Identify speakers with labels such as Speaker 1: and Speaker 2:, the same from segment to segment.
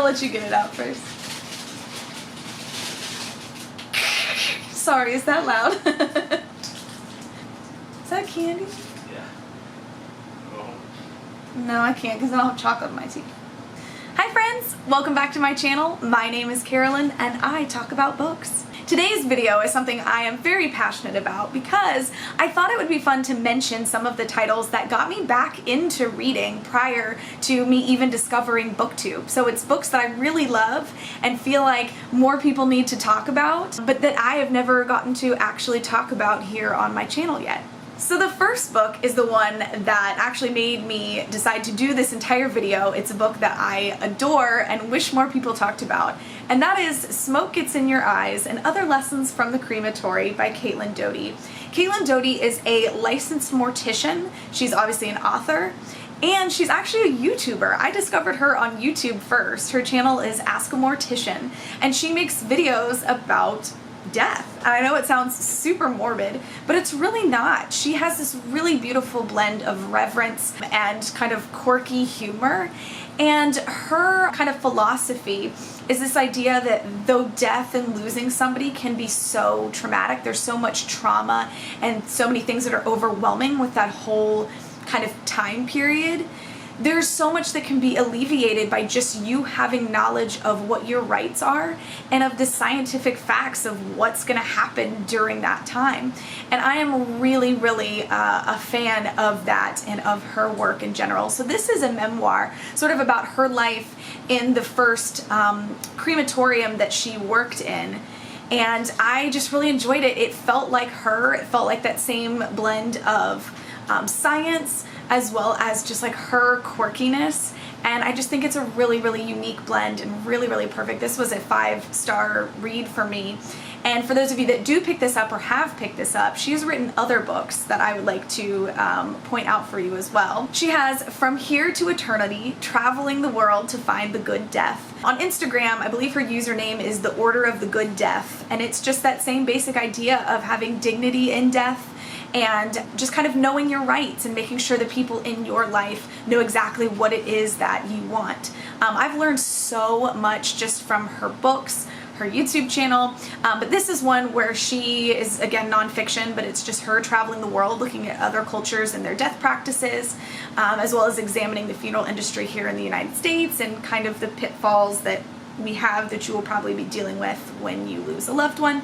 Speaker 1: let you get it out first. Sorry, is that loud? Is that candy?
Speaker 2: Yeah. Oh.
Speaker 1: No, I can't because then I'll have chocolate in my teeth. Hi friends! Welcome back to my channel. My name is Carolyn and I talk about books. Today's video is something I am very passionate about because I thought it would be fun to mention some of the titles that got me back into reading prior to me even discovering BookTube. So it's books that I really love and feel like more people need to talk about, but that I have never gotten to actually talk about here on my channel yet. So the first book is the one that actually made me decide to do this entire video. It's a book that I adore and wish more people talked about, and that is Smoke Gets in Your Eyes and Other Lessons from the Crematory by Caitlyn Dodi. Caitlyn Dodi is a licensed mortician. She's obviously an author, and she's actually a YouTuber. I discovered her on YouTube first. Her channel is Ask a Mortician, and she makes videos about death. And I know it sounds super morbid, but it's really not. She has this really beautiful blend of reverence and kind of quirky humor. And her kind of philosophy is this idea that though death and losing somebody can be so traumatic, there's so much trauma and so many things that are overwhelming with that whole kind of time period, there's so much that can be alleviated by just you having knowledge of what your rights are and of the scientific facts of what's going to happen during that time. And I am really, really a fan of that and of her work in general. So this is a memoir sort of about her life in the first crematorium that she worked in. And I just really enjoyed it. It felt like her. It felt like that same blend of science as well as just like her quirkiness, and I just think it's a really, really unique blend and really, really perfect. This was a 5-star read for me. And for those of you that do pick this up or have picked this up, she's written other books that I would like to point out for you as well. She has From Here to Eternity, Traveling the World to Find the Good Death. On Instagram, I believe her username is The Order of the Good Death, and it's just that same basic idea of having dignity in death and just kind of knowing your rights and making sure that people in your life know exactly what it is that you want. I've learned so much just from her books, her YouTube channel, but this is one where she is, again, nonfiction, but it's just her traveling the world, looking at other cultures and their death practices, as well as examining the funeral industry here in the United States and kind of the pitfalls that we have that you will probably be dealing with when you lose a loved one.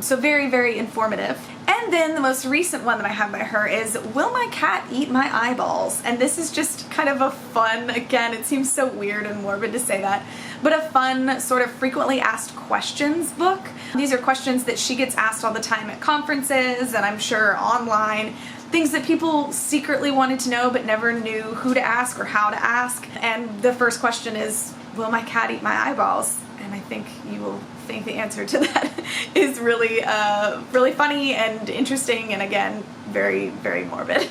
Speaker 1: So very, very informative. And then the most recent one that I have by her is Will My Cat Eat My Eyeballs? And this is just kind of a fun, again, it seems so weird and morbid to say that, but a fun sort of frequently asked questions book. These are questions that she gets asked all the time at conferences and I'm sure online. Things that people secretly wanted to know but never knew who to ask or how to ask. And the first question is, will my cat eat my eyeballs? And I think you will think the answer to that is really, really funny and interesting and, again, very, very morbid.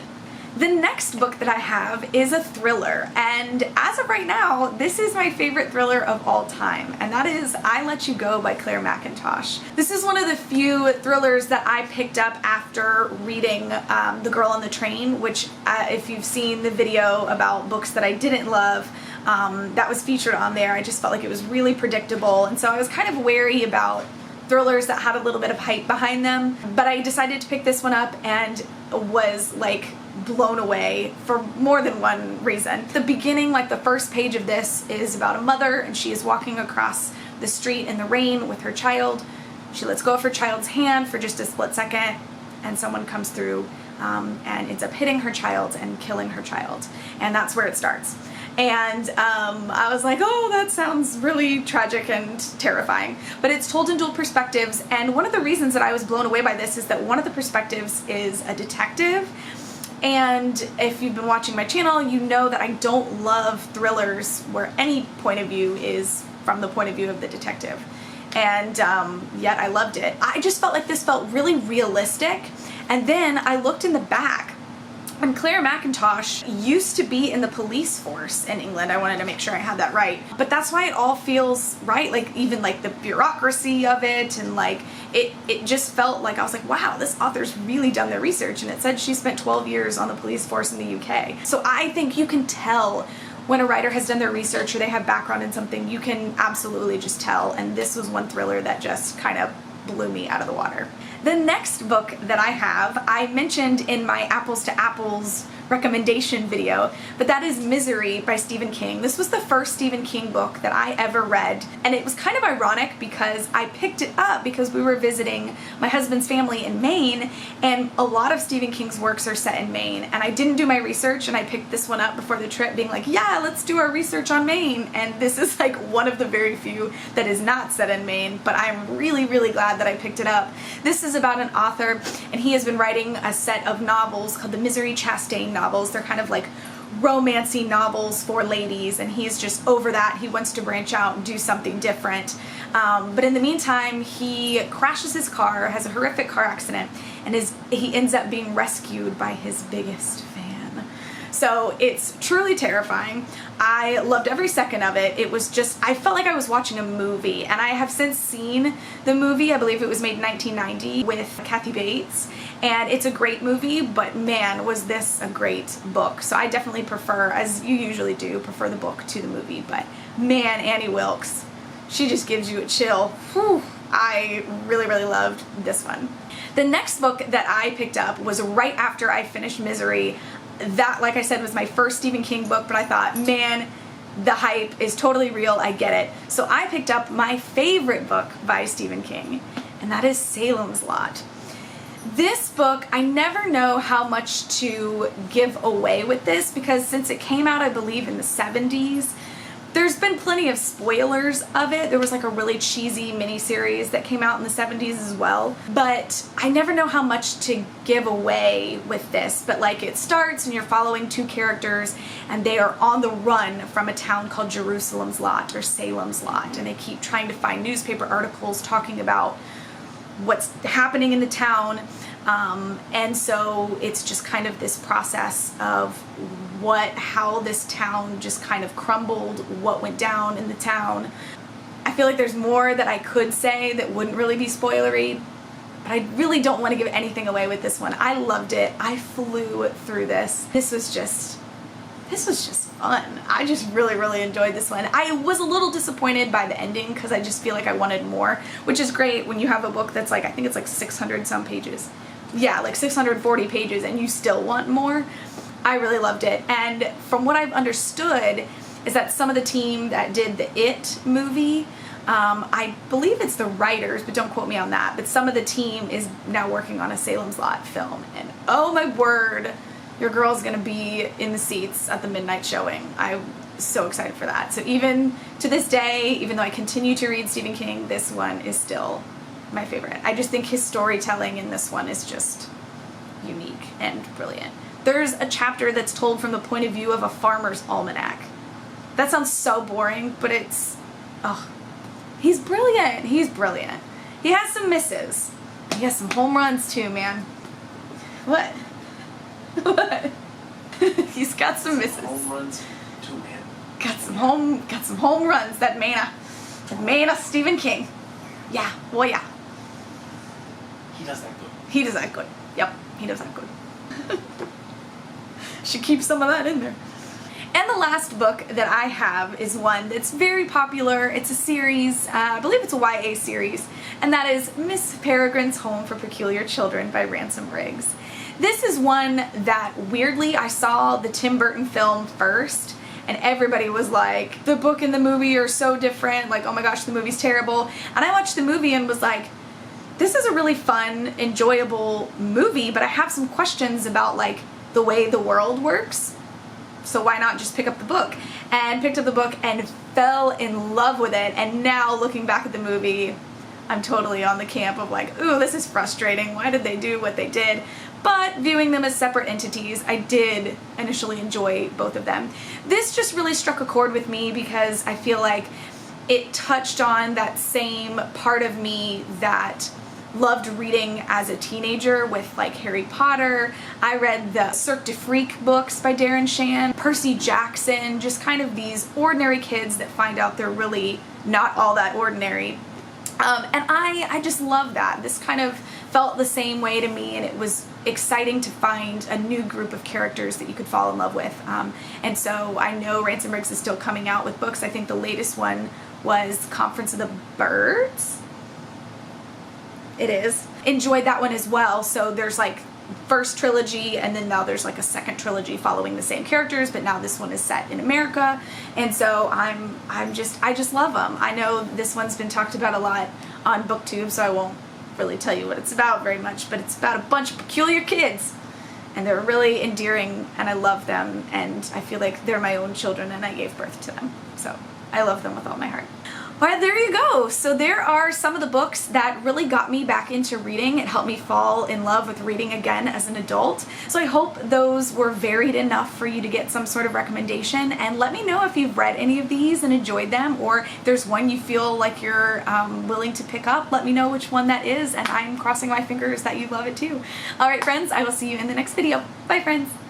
Speaker 1: The next book that I have is a thriller, and as of right now, this is my favorite thriller of all time, and that is I Let You Go by McIntosh. This is one of the few thrillers that I picked up after reading The Girl on the Train, which if you've seen the video about books that I didn't love, that was featured on there. I just felt like it was really predictable, and so I was kind of wary about thrillers that had a little bit of hype behind them, but I decided to pick this one up and was like blown away for more than one reason. The beginning, like the first page of this, is about a mother, and she is walking across the street in the rain with her child. She lets go of her child's hand for just a split second, and someone comes through and ends up hitting her child and killing her child, and that's where it starts. And I was like, oh, that sounds really tragic and terrifying. But it's told in dual perspectives, and one of the reasons that I was blown away by this is that one of the perspectives is a detective. And if you've been watching my channel, you know that I don't love thrillers where any point of view is from the point of view of the detective. And yet I loved it. I just felt like this felt really realistic. And then I looked in the back, and Claire McIntosh used to be in the police force in England. I wanted to make sure I had that right. But that's why it all feels right, like even like the bureaucracy of it, and like it just felt like I was like, wow, this author's really done their research. And it said she spent 12 years on the police force in the UK. So I think you can tell when a writer has done their research or they have background in something, you can absolutely just tell, and this was one thriller that just kind of blew me out of the water. The next book that I have, I mentioned in my Apples to Apples recommendation video, but that is Misery by Stephen King. This was the first Stephen King book that I ever read, and it was kind of ironic because I picked it up because we were visiting my husband's family in Maine, and a lot of Stephen King's works are set in Maine, and I didn't do my research, and I picked this one up before the trip being like, yeah, let's do our research on Maine, and this is like one of the very few that is not set in Maine, but I'm really, really glad that I picked it up. This is about an author, and he has been writing a set of novels called the Misery Chastain novels. They're kind of like romancy novels for ladies, and he's just over that. He wants to branch out and do something different. But in the meantime, he crashes his car, has a horrific car accident, and he ends up being rescued by his biggest fan. So it's truly terrifying. I loved every second of it. It was just, I felt like I was watching a movie, and I have since seen the movie. I believe it was made in 1990 with Kathy Bates, and it's a great movie, but man, was this a great book. So I definitely prefer, as you usually do, prefer the book to the movie, but man, Annie Wilkes, she just gives you a chill. Whew. I really, really loved this one. The next book that I picked up was right after I finished Misery. That, like I said, was my first Stephen King book, but I thought, man, the hype is totally real, I get it. So I picked up my favorite book by Stephen King, and that is Salem's Lot. This book, I never know how much to give away with this, because since it came out, I believe, in the 70s, there's been plenty of spoilers of it. There was like a really cheesy miniseries that came out in the 70s as well. But I never know how much to give away with this. But like, it starts and you're following two characters, and they are on the run from a town called Jerusalem's Lot or Salem's Lot. And they keep trying to find newspaper articles talking about what's happening in the town. And so it's just kind of this process of how this town just kind of crumbled, what went down in the town. I feel like there's more that I could say that wouldn't really be spoilery, but I really don't want to give anything away with this one. I loved it. I flew through this. This was just fun. I just really, really enjoyed this one. I was a little disappointed by the ending because I just feel like I wanted more, which is great when you have a book that's like, I think it's like 600 some pages. Yeah, like 640 pages, and you still want more. I really loved it. And from what I've understood is that some of the team that did the It movie, I believe it's the writers, but don't quote me on that, but some of the team is now working on a Salem's Lot film. And oh my word, your girl's gonna be in the seats at the midnight showing. I'm so excited for that. So even to this day, even though I continue to read Stephen King, this one is still my favorite. I just think his storytelling in this one is just unique and brilliant. There's a chapter that's told from the point of view of a farmer's almanac. That sounds so boring, but it's, oh, he's brilliant. He's brilliant. He has some misses. He has some home runs too, man. What? What? He's got some misses.
Speaker 2: Home runs too, man.
Speaker 1: Got some home runs. That man of Stephen King. Yeah, well, yeah.
Speaker 2: He does that good.
Speaker 1: He does that good. Yep, he does that good. Should keep some of that in there. And the last book that I have is one that's very popular. It's a series, I believe it's a YA series, and that is Miss Peregrine's Home for Peculiar Children by Ransom Riggs. This is one that weirdly I saw the Tim Burton film first, and everybody was like, the book and the movie are so different, like, oh my gosh, the movie's terrible. And I watched the movie and was like, this is a really fun, enjoyable movie, but I have some questions about like the way the world works. So why not just pick up the book? And picked up the book and fell in love with it. And now looking back at the movie, I'm totally on the camp of like, ooh, this is frustrating. Why did they do what they did? But viewing them as separate entities, I did initially enjoy both of them. This just really struck a chord with me because I feel like it touched on that same part of me that loved reading as a teenager with like Harry Potter. I read the Cirque du Freak books by Darren Shan, Percy Jackson, just kind of these ordinary kids that find out they're really not all that ordinary. And I just love that. This kind of felt the same way to me, and it was exciting to find a new group of characters that you could fall in love with. And so I know Ransom Riggs is still coming out with books. I think the latest one was Conference of the Birds. It is. Enjoyed that one as well. So there's like first trilogy, and then now there's like a second trilogy following the same characters, but now this one is set in America. And so I just love them. I know this one's been talked about a lot on BookTube, so I won't really tell you what it's about very much, but it's about a bunch of peculiar kids, and they're really endearing, and I love them, and I feel like they're my own children, and I gave birth to them. So I love them with all my heart. Alright, there you go. So there are some of the books that really got me back into reading. It helped me fall in love with reading again as an adult. So I hope those were varied enough for you to get some sort of recommendation, and let me know if you've read any of these and enjoyed them, or if there's one you feel like you're willing to pick up. Let me know which one that is, and I'm crossing my fingers that you love it too. Alright friends, I will see you in the next video. Bye friends!